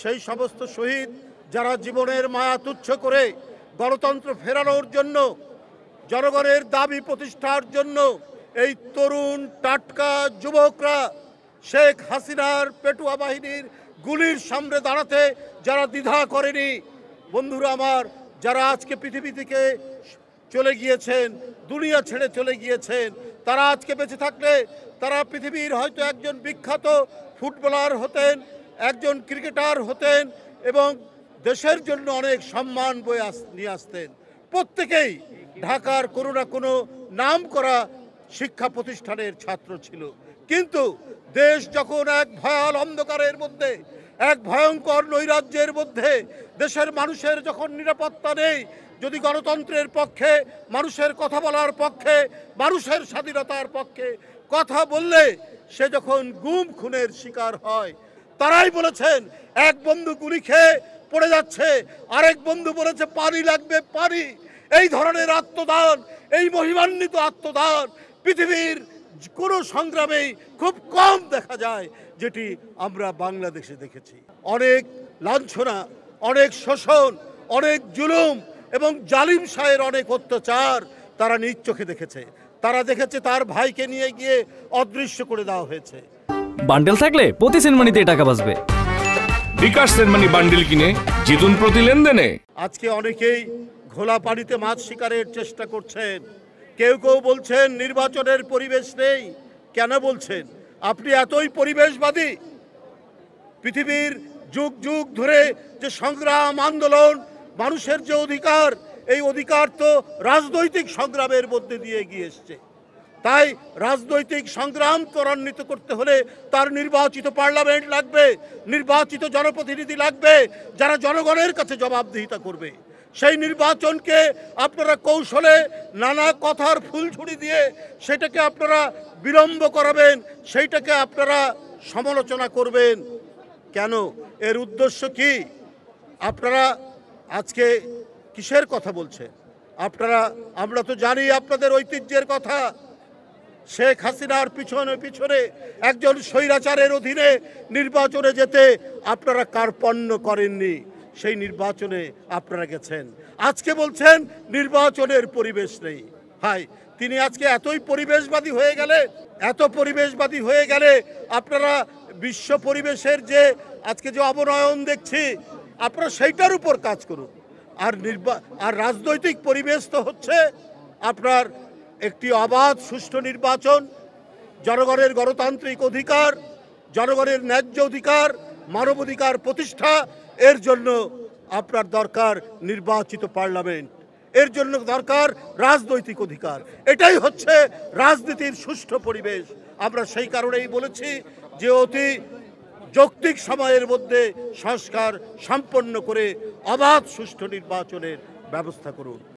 সেই সমস্ত শহীদ যারা জীবনের মায়া তুচ্ছ করে গণতন্ত্র ফেরানোর জন্য, জনগণের দাবি প্রতিষ্ঠার জন্য এই তরুণ টাটকা যুবকরা শেখ হাসিনার পেটুয়া বাহিনীর গুলির সামনে দাঁড়াতে যারা দ্বিধা করেনি, বন্ধুরা আমার, যারা আজকে পৃথিবী থেকে চলে গিয়েছেন, দুনিয়া ছেড়ে চলে গিয়েছেন, তারা আজকে বেঁচে থাকলে তারা পৃথিবীর হয়তো একজন বিখ্যাত ফুটবলার হতেন, একজন ক্রিকেটার হতেন এবং দেশের জন্য অনেক সম্মান বয়ে নিয়ে আসতেন। প্রত্যেকেই ঢাকার কোনো না কোনো নাম করা শিক্ষা প্রতিষ্ঠানের ছাত্র ছিল। কিন্তু দেশ যখন এক ভয়াল অন্ধকারের মধ্যে, এক ভয়ঙ্কর নৈরাজ্যের মধ্যে, দেশের মানুষের যখন নিরাপত্তা নেই, যদি গণতন্ত্রের পক্ষে, মানুষের কথা বলার পক্ষে, মানুষের স্বাধীনতার পক্ষে কথা বললে সে যখন গুম খুনের শিকার হয়, তারাই বলেছেন এক বন্ধু গুলি খেয়ে পড়ে যাচ্ছে, আরেক বন্ধু বলেছে পানি লাগবে পানি। এই ধরনের আত্মদান, এই মহিমান্বিত আত্মদান পৃথিবীর কোনো সংগ্রামেই খুব কম দেখা যায়, যেটি আমরা বাংলাদেশে দেখেছি। অনেক লাঞ্ছনা, অনেক শোষণ, অনেক জুলুম এবং জালিম শাহের অনেক অত্যাচার তারা নিজ চোখে দেখেছে। তারা দেখেছে তার ভাইকে নিয়ে গিয়ে অদৃশ্য করে দেওয়া হয়েছে। বান্ডেল থাকলে প্রতি সেনমানিতে টাকা বাঁচবে। বিকাশ সেনমানি বান্ডেল কিনে জিতুন প্রতি লেনদেনে। আজকে অনেকেই ঘোলা পানিতে মাছ শিকারের চেষ্টা করছেন। কেউ কেউ বলছেন নির্বাচনের পরিবেশ নেই। কেন বলছেন? আপনি এতই পরিবেশবাদী? পৃথিবীর যুগ যুগ ধরে যে সংগ্রাম, আন্দোলন, মানুষের যে অধিকার, এই অধিকার তো রাজনৈতিক সংগ্রামের মধ্যে দিয়ে এগিয়ে এসছে। তাই রাজনৈতিক সংগ্রাম ত্বরান্বিত করতে হলে তার নির্বাচিত পার্লামেন্ট লাগবে, নির্বাচিত জনপ্রতিনিধি লাগবে, যারা জনগণের কাছে জবাবদিহিতা করবে। সেই নির্বাচনকে আপনারা কৌশলে নানা কথার ফুলঝুড়ি দিয়ে সেটাকে আপনারা বিলম্ব করাবেন, সেইটাকে আপনারা সমালোচনা করবেন। কেন? এর উদ্দেশ্য কি? আপনারা আজকে কিসের কথা বলছেন? আমরা তো জানি আপনাদের ঐতিহ্যের কথা। শেখ হাসিনার পিছনে পিছনে একজন স্বৈরাচারের অধীনে নির্বাচনে যেতে আপনারা কার্পণ্য করেননি, সেই নির্বাচনে আপনারা গেছেন। আজকে বলছেন নির্বাচনের পরিবেশ নেই। ভাই, তিনি আজকে এতই পরিবেশবাদী হয়ে গেলে, এত পরিবেশবাদী হয়ে গেলে আপনারা বিশ্ব পরিবেশের যে আজকে যে অবনয়ন দেখছি, আপনারা সেইটার উপর কাজ করুন। আর রাজনৈতিক পরিবেশ তো হচ্ছে আপনার একটি অবাধ সুষ্ঠু নির্বাচন, জনগণের গণতান্ত্রিক অধিকার, জনগণের ন্যায্য অধিকার, মানবাধিকার প্রতিষ্ঠা। এর জন্য আপনার দরকার নির্বাচিত পার্লামেন্ট, এর জন্য দরকার রাজনৈতিক অধিকার। এটাই হচ্ছে রাজনীতির সুষ্ঠু পরিবেশ। আমরা সেই কারণেই বলেছি যে অতি যৌক্তিক সময়ের মধ্যে সংস্কার সম্পন্ন করে অবাধ সুষ্ঠু নির্বাচনের ব্যবস্থা করুন।